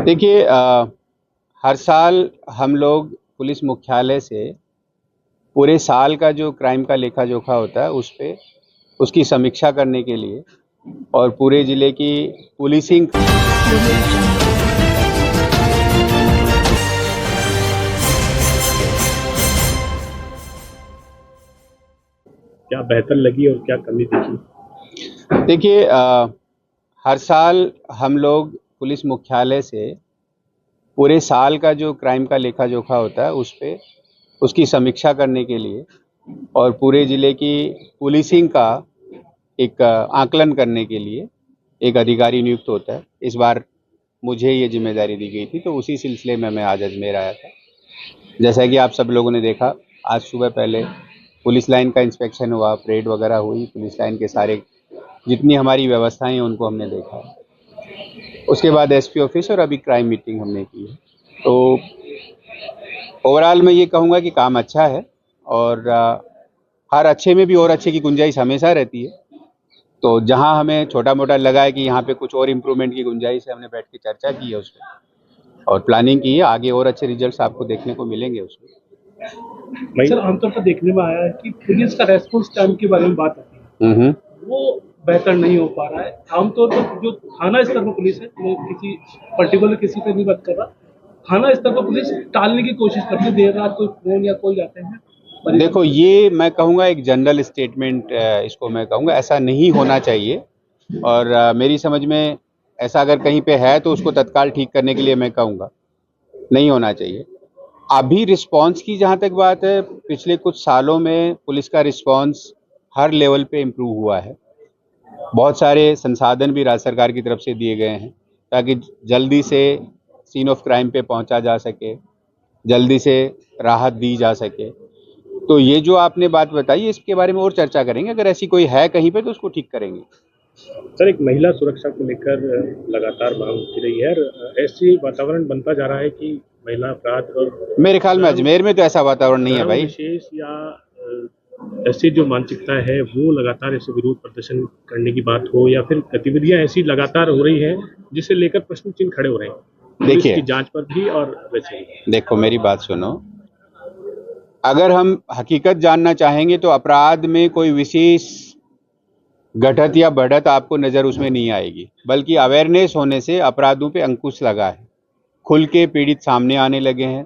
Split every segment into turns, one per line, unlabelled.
देखिए, हर साल हम लोग पुलिस मुख्यालय से पूरे साल का जो क्राइम का लेखा जोखा होता है उस पे उसकी समीक्षा करने के लिए और पूरे ज़िले की पुलिसिंग
क्या बेहतर लगी और क्या कमी दिखी?
देखिए, हर साल हम लोग पुलिस मुख्यालय से पूरे साल का जो क्राइम का लेखा जोखा होता है उस पे उसकी समीक्षा करने के लिए और पूरे ज़िले की पुलिसिंग का एक आकलन करने के लिए एक अधिकारी नियुक्त होता है। इस बार मुझे ये जिम्मेदारी दी गई थी, तो उसी सिलसिले में मैं आज अजमेर आया था। जैसा कि आप सब लोगों ने देखा, आज सुबह पहले पुलिस लाइन का इंस्पेक्शन हुआ, परेड वगैरह हुई, पुलिस लाइन के सारे जितनी हमारी व्यवस्थाएं हैं उनको हमने देखा। उसके बाद एसपी ऑफिस और अभी क्राइम मीटिंग हमने की है। तो ओवरऑल मैं ये कहूँगा कि काम अच्छा है और हर अच्छे में भी और अच्छे की गुंजाइश हमेशा रहती है। तो जहाँ हमें छोटा मोटा लगा है कि यहाँ पे कुछ और इम्प्रूवमेंट की गुंजाइश है, हमने बैठ के चर्चा की है उस पर और प्लानिंग की है। आगे और अच्छे रिजल्ट्स आपको देखने को मिलेंगे उसमें।
सर, आमतौर पर देखने में आया है कि पुलिस का रेस्पॉन्स टाइम के बारे में बात आती है, वो बेहतर नहीं हो पा रहा है। आमतौर पर जो थाना स्तर पर पुलिस है, मैं किसी पर्टिकुलर किसी पे नहीं बात कर रहा, थाना स्तर पर पुलिस टालने की कोशिश करती है। देर रात कोई फोन या कोई जाते हैं।
देखो, ये मैं कहूँगा एक जनरल स्टेटमेंट, इसको मैं कहूँगा ऐसा नहीं होना चाहिए और मेरी समझ में ऐसा अगर कहीं पे है तो उसको तत्काल ठीक करने के लिए मैं कहूँगा नहीं होना चाहिए। अभी रिस्पांस की जहाँ तक बात है, पिछले कुछ सालों में पुलिस का रिस्पांस हर लेवल पे इम्प्रूव हुआ है। बहुत सारे संसाधन भी राज्य सरकार की तरफ से दिए गए हैं ताकि जल्दी से सीन ऑफ क्राइम पे पहुंचा जा सके, जल्दी से राहत दी जा सके। तो ये जो आपने बात बताई, इसके बारे में और चर्चा करेंगे। अगर ऐसी कोई है कहीं पे तो उसको ठीक करेंगे।
सर, एक महिला सुरक्षा को लेकर लगातार मांग उठी रही है और ऐसी वातावरण बनता जा रहा है कि महिला अपराध और
मेरे ख्याल में अजमेर में तो ऐसा वातावरण नहीं है भाई।
विशेष या ऐसी जो मानसिकता है वो लगातार ऐसे विरोध प्रदर्शन करने की बात हो या फिर गतिविधियां ऐसी लगातार हो रही हैं जिसे लेकर प्रश्न चिन्ह खड़े हो रहे हैं
देखिए,
की जांच पर भी और वैसे ही।
देखो मेरी बात सुनो, अगर हम हकीकत जानना चाहेंगे तो अपराध में कोई विशेष घटत या बढ़त आपको नज़र उसमें नहीं आएगी, बल्कि अवेयरनेस होने से अपराधों पे अंकुश लगा है। खुल के पीड़ित सामने आने लगे हैं,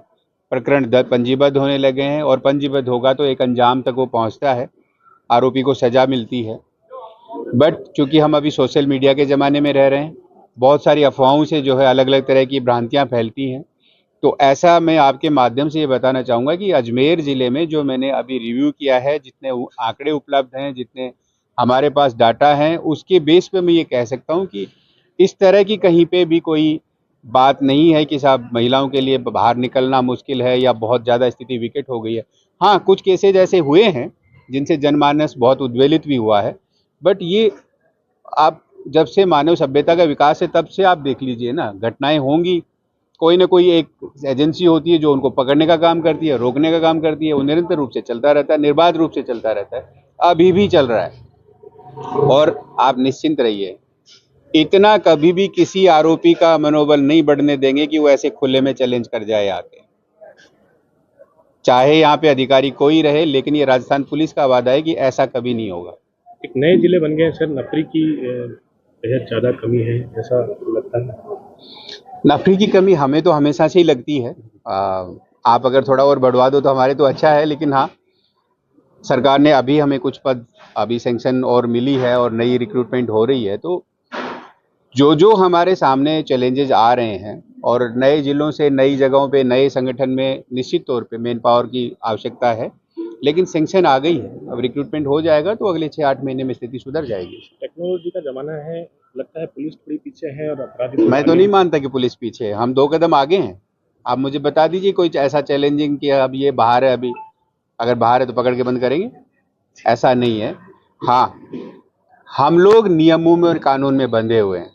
प्रकरण पंजीबद्ध होने लगे हैं और पंजीबद्ध होगा तो एक अंजाम तक वो पहुंचता है, आरोपी को सजा मिलती है। बट चूंकि हम अभी सोशल मीडिया के ज़माने में रह रहे हैं, बहुत सारी अफवाहों से जो है अलग अलग तरह की भ्रांतियाँ फैलती हैं। तो ऐसा मैं आपके माध्यम से ये बताना चाहूँगा कि अजमेर ज़िले में जो मैंने अभी रिव्यू किया है, जितने आंकड़े उपलब्ध हैं, जितने हमारे पास डाटा हैं, उसके बेस पे मैं ये कह सकता हूँ कि इस तरह की कहीं पे भी कोई बात नहीं है कि साहब महिलाओं के लिए बाहर निकलना मुश्किल है या बहुत ज़्यादा स्थिति विकट हो गई है। हाँ, कुछ केसेज ऐसे हुए हैं जिनसे जनमानस बहुत उद्वेलित भी हुआ है, बट ये आप जब से मानव सभ्यता का विकास है तब से आप देख लीजिए ना, घटनाएं होंगी, कोई ना कोई एक एजेंसी होती है जो उनको पकड़ने का काम करती है, रोकने का काम करती है। वो निरंतर रूप से चलता रहता है, निर्बाध रूप से चलता रहता है, अभी भी चल रहा है। और आप निश्चिंत रहिए, इतना कभी भी किसी आरोपी का मनोबल नहीं बढ़ने देंगे कि वो ऐसे खुले में चैलेंज कर जाए आके, चाहे यहाँ पे अधिकारी कोई रहे। लेकिन ये राजस्थान पुलिस का वादा है कि ऐसा कभी नहीं होगा।
एक नए जिले बन गए सर, नफरी की बेहद ज़्यादा कमी है ऐसा लगता है।
नफरी की कमी हमें तो हमेशा से ही लगती है। आप अगर थोड़ा और बढ़वा दो तो हमारे तो अच्छा है, लेकिन हाँ, सरकार ने अभी हमें कुछ पद अभी सेंक्शन और मिली है और नई रिक्रूटमेंट हो रही है। तो जो हमारे सामने चैलेंजेस आ रहे हैं और नए जिलों से नई जगहों पे नए संगठन में निश्चित तौर पे मैन पावर की आवश्यकता है, लेकिन सेंक्शन आ गई है। अब रिक्रूटमेंट हो जाएगा तो अगले 6-8 महीने में स्थिति सुधर जाएगी।
टेक्नोलॉजी का जमाना है, लगता है पुलिस थोड़ी पीछे है और अपराधी।
मैं तो नहीं मानता कि पुलिस पीछे है, हम 2 कदम आगे हैं। आप मुझे बता दीजिए कोई ऐसा चैलेंजिंग कि अब ये बाहर है, अभी अगर बाहर है तो पकड़ के बंद करेंगे, ऐसा नहीं है। हाँ, हम लोग नियमों में और कानून में बंधे हुए हैं।